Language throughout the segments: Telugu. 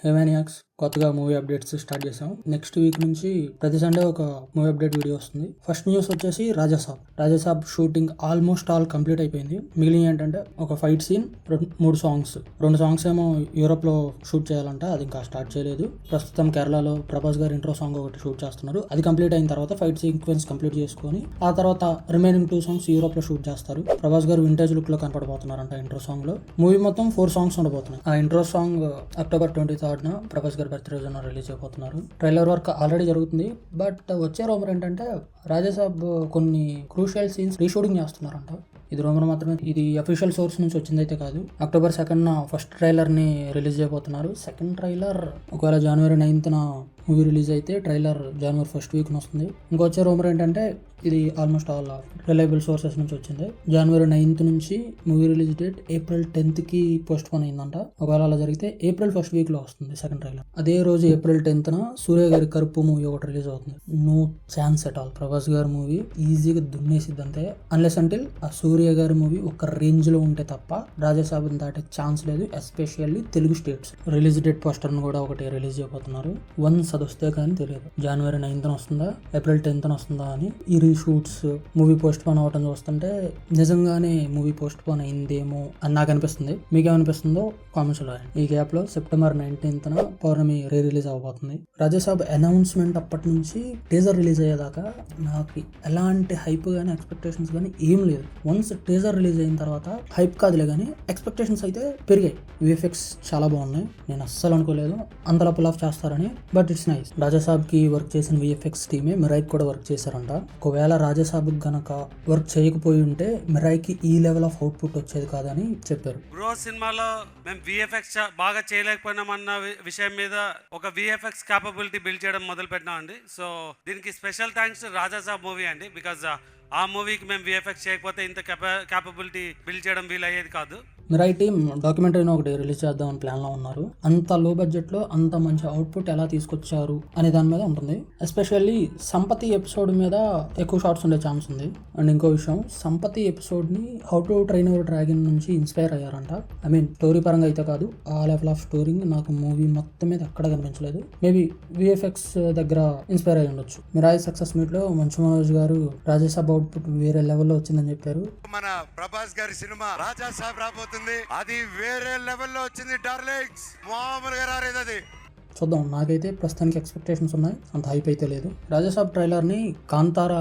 హెమానియాక్స్ కొత్తగా మూవీ అప్డేట్స్ స్టార్ట్ చేసాం. నెక్స్ట్ వీక్ నుంచి ప్రతి సండే ఒక మూవీ అప్డేట్ వీడియో వస్తుంది. ఫస్ట్ న్యూస్ వచ్చేసి Rajasaab shooting almost all complete అయిపోయింది. మిగిలిన ఏంటంటే ఒక ఫైట్ సీన్, రెండు సాంగ్స్ ఏమో యూరోప్ లో షూట్ చేయాలంట, అది ఇంకా స్టార్ట్ చేయలేదు. ప్రస్తుతం కేరళలో ప్రభాస్ గారు ఇంట్రో సాంగ్ ఒకటి షూట్ చేస్తున్నారు. అది కంప్లీట్ అయిన తర్వాత ఫైట్ సీక్వెన్స్ కంప్లీట్ చేసుకొని ఆ తర్వాత రిమైనింగ్ 2 సాంగ్స్ యూరోప్ లో షూట్ చేస్తారు. ప్రభాస్ గారు వింటేజ్ లుక్ లో కనపడబోతున్నారంట ఇంట్రో సాంగ్ లో. మూవీ మొత్తం 4 సాంగ్స్ ఉండబోతున్నాయి. ఆ intro song October 23rd Prabhas గారు బర్త్డే రోజున రిలీజ్ అయిపోతున్నారు. ట్రైలర్ వర్క్ ఆల్రెడీ జరుగుతుంది. బట్ వచ్చే రూమర్ ఏంటంటే రాజాసాబ్ కొన్ని క్రూషియల్ సీన్స్ రీషూటింగ్ చేస్తున్నారంట. ఇది రూమర్ మాత్రమే, ఇది అఫీషియల్ సోర్స్ నుంచి వచ్చిందైతే కాదు. అక్టోబర్ 2nd ఫస్ట్ ట్రైలర్ ని రిలీజ్ చేయబోతున్నారు. సెకండ్ ట్రైలర్ ఒకవేళ జనవరి 9th మూవీ రిలీజ్ అయితే ట్రైలర్ జనవరి 1st వీక్ వస్తుంది. ఇంకొచ్చే రూమర్ ఏంటంటే ఇది ఆల్మోస్ట్ ఆల్ రిలయబుల్ సోర్సెస్ నుంచి వచ్చింది. జనవరి 9th నుంచి movie release date April 10th కి పోస్ట్ పోన్ అయిందంట. ఒకవేళ అలా జరిగితే ఏప్రిల్ 1st వీక్ లో వస్తుంది సెకండ్ ట్రైలర్. అదే రోజు ఏప్రిల్ 10th సూర్య గారి కరుపు మూవీ ఒకటి రిలీజ్ అవుతుంది. No chance at all, Prabhas గారి మూవీ ఈజీగా దున్నేసిద్ది అంతే. అన్లెస్ అంటిల్ ఆ సూర్య గారి మూవీ ఒక రేంజ్ లో ఉంటే తప్ప రాజాసాబ్ దాటే ఛాన్స్ లేదు. Especially Telugu states. Release date poster ను కూడా ఒకటి రిలీజ్ చేయబోతున్నారు. వన్స్ అది వస్తే కానీ తెలియదు జనవరి 9th వస్తుందా ఏప్రిల్ 10th వస్తుందా అని. ఈ రీషూట్స్, మూవీ పోస్ట్ పోన్ అవటం చూస్తుంటే నిజంగానే మూవీ పోస్ట్ పోన్ అయిందేమో అని నాకు అనిపిస్తుంది. మీకేమనిపిస్తుందో కామెంట్స్ లో రాయండి. ఈ గ్యాప్ లో సెప్టెంబర్ 19th పౌర్ణమి రిలీజ్ అవబోతుంది. రాజాసాబ్ అనౌన్స్మెంట్ అప్పటి నుంచి టీజర్ రిలీజ్ అయ్యేదాకా నాకు ఎలాంటి హైప్ గానీ ఎక్స్పెక్టేషన్స్ కానీ ఏం లేదు. వన్స్ టీజర్ రిలీజ్ అయిన తర్వాత హైప్ కాదులే కానీ ఎక్స్పెక్టేషన్స్ అయితే పెరిగాయి. విఎఫ్ఎక్స్ చాలా బాగున్నాయి. నేను అస్సలు అనుకోలేదు అంతలా పుల్ ఆఫ్ చేస్తారని. But it's nice. రాజాసాబ్ కి వర్క్ చేసిన విఎఫ్ఎక్స్ టీమే మిరాయికి కూడా వర్క్ చేశారంట. ఒకవేళ రాజాసాబ్ గనక వర్క్ చేయకపోయి ఉంటే మిరాయికి ఈ లెవెల్ ఆఫ్ అవుట్పుట్ వచ్చేది కాదని చెప్పారు. బ్రో సినిమాలో మేము విఎఫ్ఎక్స్ బాగా చేయలేకపోయినామన్న విషయం మీద ఒక విఎఫ్ఎక్స్ క్యాపబిలిటీ బిల్డ్ చేయడం మొదలు పెట్టినామండి. సో దీనికి స్పెషల్ థ్యాంక్స్ రాజాసాబ్ మూవీ అండి. బికాజ్ ఆ మూవీకి మేము విఎఫ్ఎక్స్ చేయకపోతే ఇంత క్యాపబిలిటీ బిల్డ్ చేయడం వీలయ్యేది కాదు. మిరాయి టీమ్ డాక్యుమెంటరీని ఒకటి రిలీజ్ చేద్దామని ప్లాన్ లో ఉన్నారు. అంత లో బడ్జెట్ లో అంత మంచి అవుట్పుట్ ఎలా తీసుకొచ్చారు అనే దాని మీద ఉంటుంది. ఎస్పెషల్లీ సంపతి ఎపిసోడ్ మీద ఎక్కువ షార్ట్స్ ఉండే ఛాన్స్ ఉంది. అండ్ ఇంకో విషయం, సంపతి ఎపిసోడ్ ని how to train your dragon నుంచి ఇన్స్పైర్ అయ్యారంట. ఐ మీన్ స్టోరీ పరంగా అయితే కాదు, ఆ లెవెల్ ఆఫ్ స్టోరీ నాకు మూవీ మొత్తం మీద ఎక్కడ కనిపించలేదు. మేబీ విఎఫ్ఎక్స్ దగ్గర ఇన్స్పైర్ అయ్యి ఉండొచ్చు. మిరాయి సక్సెస్ మీట్ లో మంచు మనోజ్ గారు రాజాసాబ్ అవుట్పుట్ వేరే లెవెల్లో వచ్చిందని చెప్పారు. మన ప్రభాస్ గారి సినిమా రాజాసాబ్ రాబోతుంది, అది వేరే లెవెల్లో వచ్చింది డార్లింగ్స్. మామూలుగా రాలేదు అది. చూద్దాం. నాకైతే ప్రస్తుతానికి ఎక్స్పెక్టేషన్స్ ఉన్నాయి, అంత హైప్ అయితే లేదు. రాజాసాబ్ ట్రైలర్ ని కాంతారా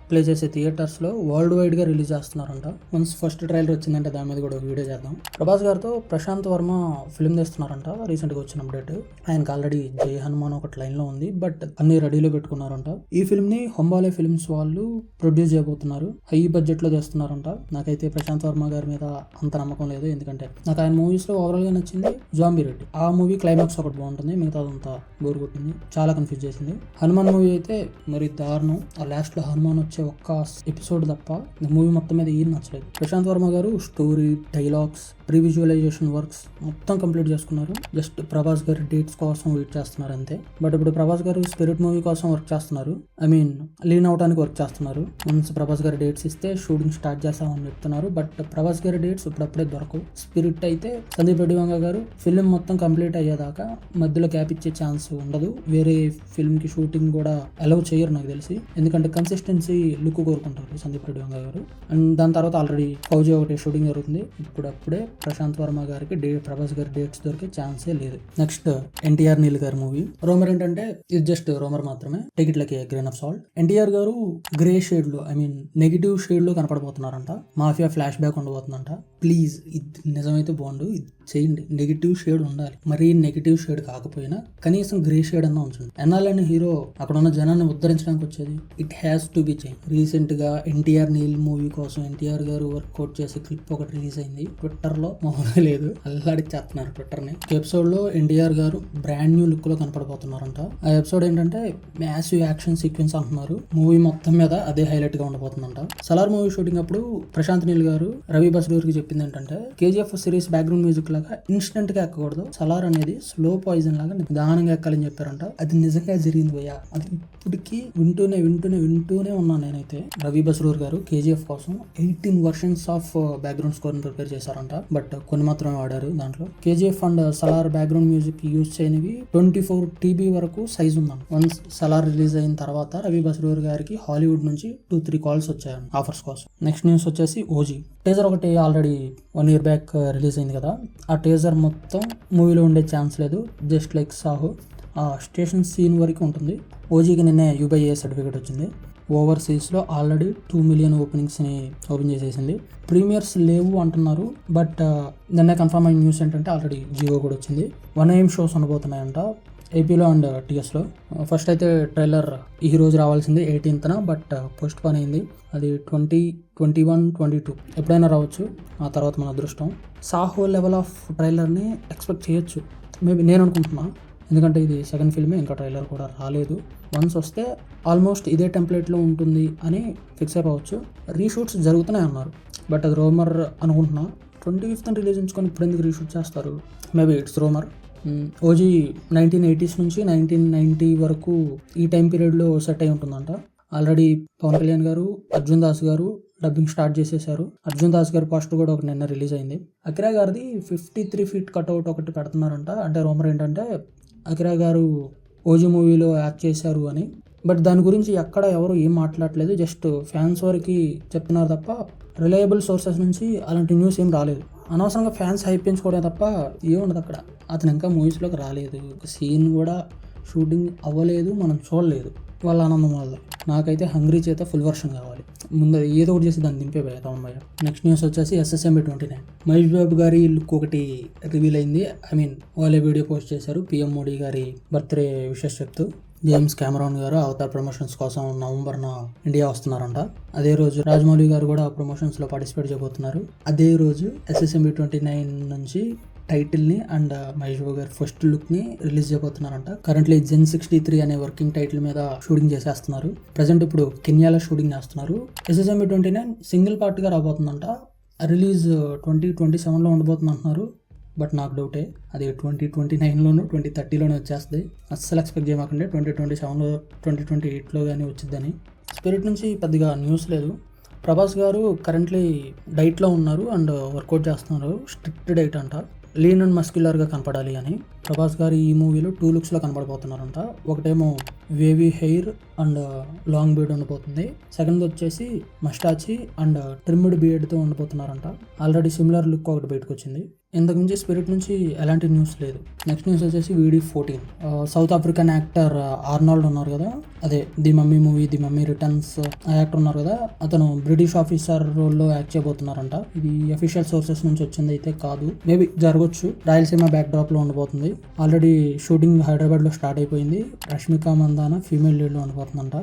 ప్లే చేసే థియేటర్స్ లో వరల్డ్ వైడ్ గా రిలీజ్ చేస్తున్నారంట. వన్స్ ఫస్ట్ ట్రైలర్ వచ్చిందంటే దాని మీద కూడా ఒక వీడియో చేద్దాం. ప్రభాస్ గారితో ప్రశాంత్ వర్మ ఫిల్మ్ తీస్తున్నారంట. రీసెంట్ గా వచ్చిన అప్డేట్. ఆయనకి ఆల్రెడీ జై హనుమాన్ ఒకటి లైన్ లో ఉంది, బట్ అన్ని రెడీలో పెట్టుకున్నారంట. ఈ ఫిల్మ్ ని హొంబాలే ఫిల్మ్స్ వాళ్ళు ప్రొడ్యూస్ చేయబోతున్నారు. హై బడ్జెట్ లో చేస్తున్నారంట. నాకైతే ప్రశాంత్ వర్మ గారి మీద అంత నమ్మకం లేదు, ఎందుకంటే నాకు ఆయన మూవీస్ లో ఓవరాల్ గా నచ్చింది జాంబీ రెడ్డి. ఆ మూవీ క్లైమాక్స్ ఒకటి బాగుంటుంది, మిగతా అంతా బోర్ కొట్టింది, చాలా కన్ఫ్యూజ్ చేసింది. హనుమాన్ మూవీ అయితే మరి దారుణం. ఆ లాస్ట్ లో హనుమాన్ వచ్చే ఒక్క ఎపిసోడ్ తప్ప మూవీ మొత్తం మీద ఏం నచ్చలేదు. ప్రశాంత్ వర్మ గారు స్టోరీ, డైలాగ్స్, ప్రీవిజువలైజేషన్ వర్క్స్ మొత్తం కంప్లీట్ చేసుకున్నారు. జస్ట్ ప్రభాస్ గారి డేట్స్ కోసం వెయిట్ చేస్తున్నారు అంతే. బట్ ఇప్పుడు ప్రభాస్ గారు స్పిరిట్ మూవీ కోసం వర్క్ చేస్తున్నారు. ఐ మీన్ లీన్ అవడానికి వర్క్ చేస్తున్నారు. వన్స్ ప్రభాస్ గారి డేట్స్ ఇస్తే షూటింగ్ స్టార్ట్ చేస్తామని చెప్తున్నారు. బట్ ప్రభాస్ గారి డేట్స్ ఇప్పుడప్పుడే దొరకవు. స్పిరిట్ అయితే సందీప్ రెడ్డి వంగ గారు ఫిల్మ్ మొత్తం కంప్లీట్ అయ్యేదాకా మధ్యలో గ్యాప్ ఇచ్చే ఛాన్స్ ఉండదు. వేరే ఫిల్మ్ కి షూటింగ్ కూడా అలౌ చేయరు నాకు తెలిసి, ఎందుకంటే కన్సిస్టెన్సీ లుక్ కోరుకుంటారు సందీప్ రెడ్డి వంగ గారు. అండ్ దాని తర్వాత ఆల్రెడీ ఫౌజీ ఒకటి షూటింగ్ జరుగుతుంది. ఇప్పుడప్పుడే ప్రశాంత్ వర్మ గారికి ప్రభాస్ గారి డేట్స్ దొరికే ఛాన్సే లేదు. నెక్స్ట్ ఎన్టీఆర్ నీల్ గారి మూవీ. రోమర్ ఏంటంటే ఇది జస్ట్ రోమర్ మాత్రమే, take it like a grain of salt. NTR గారు గ్రే షేడ్ లో, ఐ మీన్ నెగిటివ్ షేడ్ లో కనపడబోతున్నారంట. మాఫియా ఫ్లాష్ బ్యాక్ ఉండబోతుందంట. ప్లీజ్ ఇది నిజమైతే బాగుండు, ఇది చేయండి. నెగిటివ్ షేడ్ ఉండాలి, మరీ నెగిటివ్ షేడ్ కాకపోయినా కనీసం గ్రే షేడ్ అన్నా ఉంచండి. ఎన్నాలని హీరో అక్కడ ఉన్న జనాన్ని ఉద్ధరించడానికి వచ్చేది. It has to be change. Recent గా ఎన్టీఆర్ నీల్ మూవీ కోసం ఎన్టీఆర్ గారు వర్కౌట్ చేసే క్లిప్ ఒకటి రిలీజ్ అయింది. ట్విట్టర్ లో మామూలుగా లేదు, అల్లాడిచ్చేస్తున్నారు ట్విట్టర్ ని. ఎపిసోడ్ లో ఎన్టీఆర్ గారు బ్రాండ్ న్యూ లుక్ లో కనపడబోతున్నారంట. ఆ ఎపిసోడ్ ఏంటంటే మ్యాసివ్ యాక్షన్ సీక్వెన్స్ అంటున్నారు. మూవీ మొత్తం మీద అదే హైలైట్ గా ఉండబోతుందంట. సలార్ మూవీ షూటింగ్ అప్పుడు ప్రశాంత్ నీల్ గారు రవి బస్రూర్ కి చెప్పింది ఏంటంటే కేజీఎఫ్ సిరీస్ బ్యాక్గ్రౌండ్ మ్యూజిక్ లాగా ఇన్స్టెంట్ గా ఎక్కకూడదు, సలార్ అనేది స్లో పాయిజన్ లాగా నిదానంగా ఎక్కాలని చెప్పారంట. అది నిజంగా జరిగింది భయ్యా. అది ఇప్పటికీ వింటూనే ఉన్నాను నేనైతే. రవి బస్రూర్ గారు కేజీఎఫ్ కోసం 18 versions of background score prepare చేశారంట. బట్ కొన్ని మాత్రమే వాడారు దాంట్లో. KGF and Salaar background music use చేయనివి 24 TB వరకు సైజ్ ఉందండి. వన్స్ సలార్ రిలీజ్ అయిన తర్వాత రవి బస్రూర్ గారికి హాలీవుడ్ నుంచి 2-3 కాల్స్ వచ్చాయండి ఆఫర్స్ కోసం. నెక్స్ట్ న్యూస్ వచ్చేసి ఓజీ టీజర్ ఒకటి ఆల్రెడీ 1 year బ్యాక్ రిలీజ్ అయింది కదా, ఆ టీజర్ మొత్తం మూవీలో ఉండే ఛాన్స్ లేదు. జస్ట్ లైక్ సాహు ఆ స్టేషన్ సీన్ వరకు ఉంటుంది. ఓజీకి నిన్నే UBA సర్టిఫికేట్ వచ్చింది. ఓవర్సీస్లో ఆల్రెడీ 2 million ఓపెనింగ్స్ని ఓపెన్ చేసేసింది. ప్రీమియర్స్ లేవు అంటున్నారు, బట్ నిన్నే కన్ఫర్మ్ అయిన న్యూస్ ఏంటంటే ఆల్రెడీ జియో కూడా వచ్చింది. 1 AM షోస్ ఉండబోతున్నాయంట ఏపీలో అండ్ TSలో. ఫస్ట్ అయితే ట్రైలర్ ఈ రోజు రావాల్సింది 18th, బట్ పోస్ట్ పోన్ అయింది. అది 2021, 22 ఎప్పుడైనా రావచ్చు, ఆ తర్వాత మన అదృష్టం. సాహో లెవెల్ ఆఫ్ ట్రైలర్ని ఎక్స్పెక్ట్ చేయొచ్చు మేబీ, నేను అనుకుంటున్నా. ఎందుకంటే ఇది సెకండ్ ఫిల్మే, ఇంకా ట్రైలర్ కూడా రాలేదు. వన్స్ వస్తే ఆల్మోస్ట్ ఇదే టెంప్లెట్లో ఉంటుంది అని ఫిక్స్ అయిపోవచ్చు. రీషూట్స్ జరుగుతూనే అన్నారు, బట్ అది రోమర్ అనుకుంటున్నా. 25th రిలీజ్ ఉంచుకొని ఇప్పుడు ఎందుకు రీషూట్ చేస్తారు, మేబీ ఇట్స్ రోమర్. ఓజీ 1980s నుంచి 1990 వరకు ఈ టైం పీరియడ్లో సెట్ అయి ఉంటుందంట. ఆల్రెడీ పవన్ కళ్యాణ్ గారు, అర్జున్ దాస్ గారు డబ్బింగ్ స్టార్ట్ చేసేసారు. అర్జున్ దాస్ గారి పోస్టర్ కూడా ఒక నిన్న రిలీజ్ అయింది. అకిరా గారిది 53 feet కట్అవుట్ ఒకటి పెడుతున్నారంట. అంటే రోమర్ ఏంటంటే అకిరా గారు ఓజీ మూవీలో యాక్ట్ చేశారు అని, బట్ దాని గురించి ఎక్కడ ఎవరు ఏం మాట్లాడలేదు. జస్ట్ ఫ్యాన్స్ వరకు చెప్తున్నారు తప్ప రిలయబుల్ సోర్సెస్ నుంచి అలాంటి న్యూస్ ఏం రాలేదు. అనవసరంగా ఫ్యాన్స్ హైప్ పెంచుకోవడం తప్ప ఏముండదు అక్కడ. అతను ఇంకా మూవీస్లోకి రాలేదు, సీన్ కూడా షూటింగ్ అవ్వలేదు, మనం చూడలేదు వాళ్ళ ఆనందం వల్ల. నాకైతే హంగ్రీ చేత ఫుల్ వర్షన్ కావాలి, ముందు ఏదో ఒకటి చేసి దాన్ని దింపే పోయా తమన్ భయ్య. నెక్స్ట్ న్యూస్ వచ్చేసి SSMB 29 మహేష్ బాబు గారి లుక్ ఒకటి రివీల్ అయింది. వాళ్ళే వీడియో పోస్ట్ చేశారు PM మోడీ గారి బర్త్డే విషెస్ చెప్తూ. జేమ్స్ కెమెరాన్ గారు అవతార్ ప్రమోషన్స్ కోసం నవంబర్న ఇండియా వస్తున్నారంట. అదే రోజు రాజమౌళి గారు కూడా ప్రమోషన్స్లో పార్టిసిపేట్ చేయబోతున్నారు. అదే రోజు SSMB 29 నుంచి టైటిల్ని అండ్ మహేష్ బాబు గారి ఫస్ట్ లుక్ని రిలీజ్ చేయబోతున్నారంట. కరెంట్లీ Gen 63 అనే వర్కింగ్ టైటిల్ మీద షూటింగ్ చేసేస్తున్నారు. ప్రజెంట్ ఇప్పుడు కెన్యాలో షూటింగ్ చేస్తున్నారు. SSMB 29 సింగిల్ పార్ట్గా రాబోతుందంట. రిలీజ్ 2027లో ఉండబోతుంది అంటున్నారు, బట్ నాకు డౌటే అది 2029లోనూ 2030లోనే వచ్చేస్తుంది. అస్సలు ఎక్స్పెక్ట్ చేయమాకండి 2027లో 2028లో కానీ వచ్చిద్దని. స్పిరిట్ నుంచి పెద్దగా న్యూస్ లేదు. ప్రభాస్ గారు కరెంట్లీ డైట్లో ఉన్నారు అండ్ వర్కౌట్ చేస్తున్నారు. స్ట్రిక్ట్ డైట్ అంట, లీన్ అండ్ మస్క్యులర్గా కనపడాలి అని. ప్రభాస్ గారు ఈ మూవీలో 2 looksలో కనపడబోతున్నారంట. ఒకటేమో wavy hair and long beard ఉండబోతుంది. సెకండ్ వచ్చేసి మస్టాచి అండ్ ట్రిమ్డ్ బియర్డ్తో ఉండబోతున్నారంట. ఆల్రెడీ సిమిలర్ లుక్ ఒకటి బయటకు వచ్చింది. ఇంతకు మించి స్పిరిట్ నుంచి ఎలాంటి న్యూస్ లేదు. నెక్స్ట్ న్యూస్ వచ్చేసి VD14 south African actor Arnold ఉన్నారు కదా, అదే the mummy movie the mummy returns ఆ యాక్టర్ ఉన్నారు కదా, అతను బ్రిటిష్ ఆఫీసర్ రోల్లో యాక్ట్ చేయబోతున్నారంట. ఇది అఫీషియల్ సోర్సెస్ నుంచి వచ్చింది అయితే కాదు, మేబీ జరగచ్చు. రాయలసీమ బ్యాక్ డ్రాప్ లో ఉండబోతుంది. ఆల్రెడీ షూటింగ్ హైదరాబాద్ లో స్టార్ట్ అయిపోయింది. రష్మిక మందాన ఫీమేల్ లీడ్ లో ఉండబోతుందంట.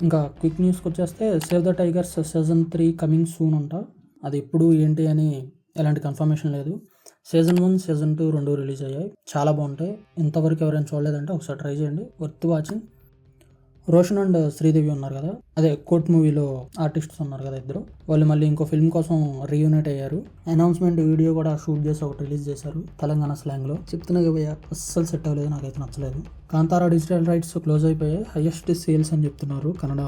ఇంకా క్విక్ న్యూస్కి వచ్చేస్తే save the tigers Season 3 coming soon అంట. అది ఎప్పుడు ఏంటి అని ఎలాంటి కన్ఫర్మేషన్ లేదు. Season 1, Season 2 2 రిలీజ్ అయ్యాయి, చాలా బాగుంటాయి. ఇంతవరకు ఎవరైనా చూడలేదంటే ఒకసారి ట్రై చేయండి, worth watching. Roshan and Sridevi ఉన్నారు కదా, అదే కోర్ట్ మూవీలో ఆర్టిస్ట్స్ ఉన్నారు కదా ఇద్దరు, వాళ్ళు మళ్ళీ ఇంకో ఫిల్మ్ కోసం రీయూనైట్ అయ్యారు. అనౌన్స్మెంట్ వీడియో కూడా షూట్ చేసి ఒకటి రిలీజ్ చేశారు తెలంగాణ స్లాంగ్లో. చెప్తున్నా పోయా అస్సలు సెట్ అవ్వలేదు, నాకైతే నచ్చలేదు. కాంతారా డిజిటల్ రైట్స్ క్లోజ్ అయిపోయాయి. హైయెస్ట్ సేల్స్ అని చెప్తున్నారు కన్నడ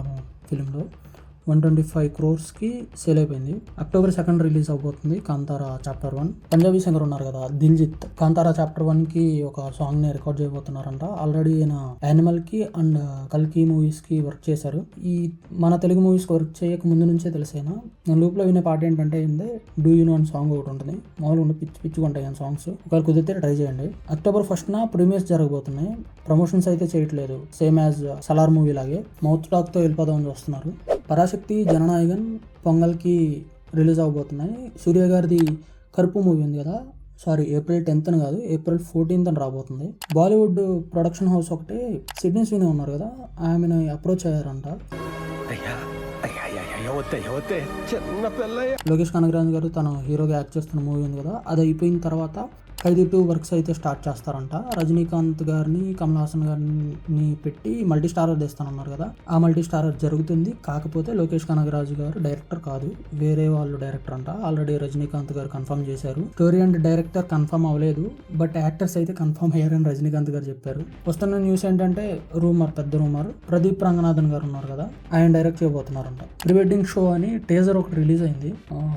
ఫిల్మ్లో. 125 crores సేల్ అయిపోయింది. October 2 రిలీజ్ అవబోతుంది కాంతారా Chapter 1. పంజాబీ సింగర్ ఉన్నారు కదా దిల్జిత్, కాంతారా Chapter 1కి ఒక సాంగ్ని రికార్డ్ చేయబోతున్నారంట. ఆల్రెడీ ఆయన యానిమల్కి అండ్ కల్కి మూవీస్కి వర్క్ చేశారు. ఈ మన తెలుగు మూవీస్కి వర్క్ చేయక ముందు నుంచే తెలిసైనా. నేను లూప్లో వినే పాట ఏంటంటే డూ యూ నో అని సాంగ్ ఒకటి ఉంటుంది, మామూలుగా పిచ్చిగా ఉంటాయి ఆ సాంగ్స్. ఒకవేళ కుదిరితే ట్రై చేయండి. October 1న ప్రీమియర్స్ జరగబోతున్నాయి. ప్రమోషన్స్ అయితే చేయట్లేదు, సేమ్ యాజ్ సలార్ మూవీ లాగే మౌత్ టాక్తో వెళ్ళిపోదామని చూస్తున్నారు. పరాశక్తి, జననాయకన్ పొంగల్కి రిలీజ్ అవబోతున్నాయి. సూర్య గారిది కరుపు మూవీ ఉంది కదా, సారీ April 10th కాదు, April 14th రాబోతుంది. బాలీవుడ్ ప్రొడక్షన్ హౌస్ ఒకటి సిడ్నీ స్వినీ ఉన్నారు కదా, ఆమెను అప్రోచ్ అయ్యారంట. లోకేష్ కనగరాజ్ గారు తను హీరోగా యాక్ట్ చేస్తున్న మూవీ ఉంది కదా, అది అయిపోయిన తర్వాత ఖైదీ 2 వర్క్స్ అయితే స్టార్ట్ చేస్తారంట. రజనీకాంత్ గారిని కమల్ హాసన్ గారిని పెట్టి మల్టీ స్టారర్ తీస్తానన్నారు కదా, ఆ మల్టీ స్టారర్ జరుగుతుంది. కాకపోతే లోకేష్ కనగరాజు గారు డైరెక్టర్ కాదు, వేరే వాళ్ళు డైరెక్టర్ అంట. ఆల్రెడీ రజనీకాంత్ గారు కన్ఫర్మ్ చేశారు. స్టోరీ అండ్ డైరెక్టర్ కన్ఫర్మ్ అవ్వలేదు, బట్ యాక్టర్స్ అయితే కన్ఫర్మ్ అయ్యారని రజనీకాంత్ గారు చెప్పారు. వస్తున్న న్యూస్ ఏంటంటే పెద్ద రూమర్, ప్రదీప్ రంగనాథన్ గారు ఉన్నారు కదా, ఆయన డైరెక్ట్ చేయబోతున్నారంట. ప్రీ వెడ్డింగ్ షో అని టీజర్ ఒకటి రిలీజ్ అయింది.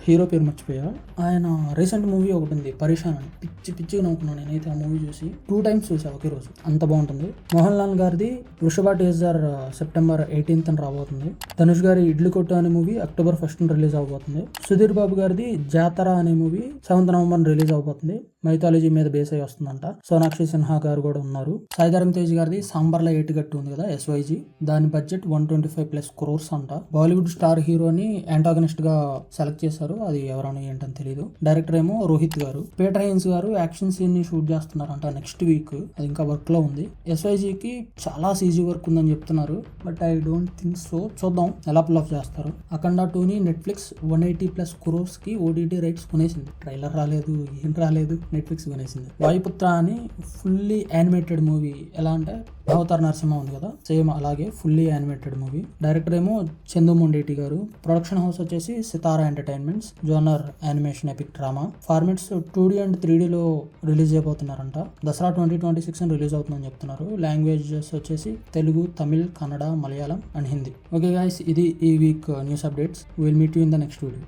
హీరో పేరు మర్చిపోయా. ఆయన రీసెంట్ మూవీ ఒకటి ఉంది పరిశాన్ అని, పిచ్చిగా నవ్వుకున్నాను నేనైతే ఆ మూవీ చూసి. 2 times చూసా ఒకే రోజు, అంత బాగుంటుంది. మోహన్ లాల్ గారిది వృషభ టీజర్ సెప్టెంబర్ 18th రాబోతుంది. ధనుష్ గారి ఇడ్లీ కొట్టు అనే మూవీ అక్టోబర్ 1st రిలీజ్ అవబోతుంది. సుధీర్ బాబు గారిది జాతర అనే మూవీ 7th November రిలీజ్ అవబోతుంది. మైథాలజీ మీద బేస్ అయి వస్తుందంట. సోనాక్షి సిన్హా గారు కూడా ఉన్నారు. సాయిధరం తేజ్ గారిది సాంబార్ల ఏటుగట్టు ఉంది కదా SYG, దాని బడ్జెట్ 125+ crores అంట. బాలీవుడ్ స్టార్ హీరోని యాంటాగనిస్ట్ గా సెలెక్ట్ చేశారు, అది ఎవరని ఏంటని తెలియదు. డైరెక్టర్ ఏమో రోహిత్ గారు. పీటర్ హైన్స్ గారు యాక్షన్ సీన్ ని షూట్ చేస్తున్నారంట నెక్స్ట్ వీక్, అది ఇంకా వర్క్ లో ఉంది. SYG కి చాలా CG వర్క్ ఉందని చెప్తున్నారు, but I don't think so. చూద్దాం ఎలా పుల్ ఆఫ్ చేస్తారు. అఖండ 2ని నెట్ఫ్లిక్స్ 180+ crores కి OTT రైట్స్ కొనేసింది. ట్రైలర్ రాలేదు, ఏం రాలేదు, నెట్ఫ్లిక్స్ కొనేసింది. వాయుపుత్ర అని ఫుల్లీ యానిమేటెడ్ మూవీ, ఎలా అంటే అవతార్ నరసింహ ఉంది కదా, సేమ్ అలాగే ఫుల్లీ యానిమేటెడ్ మూవీ. డైరెక్టర్ ఏమో చందు మొండేటి గారు. ప్రొడక్షన్ హౌస్ వచ్చేసి Sithara entertainments. Genre animation epic drama. Formats 2D and 3Dలో రిలీజ్ అయిపోతున్నారంట. దసరా 2026 రిలీజ్ అవుతుందని చెప్తున్నారు. లాంగ్వేజెస్ వచ్చేసి Telugu, Tamil, Kannada, Malayalam and Hindi. Okay guys, ఇది ఈ week news updates. Will meet you in the next video.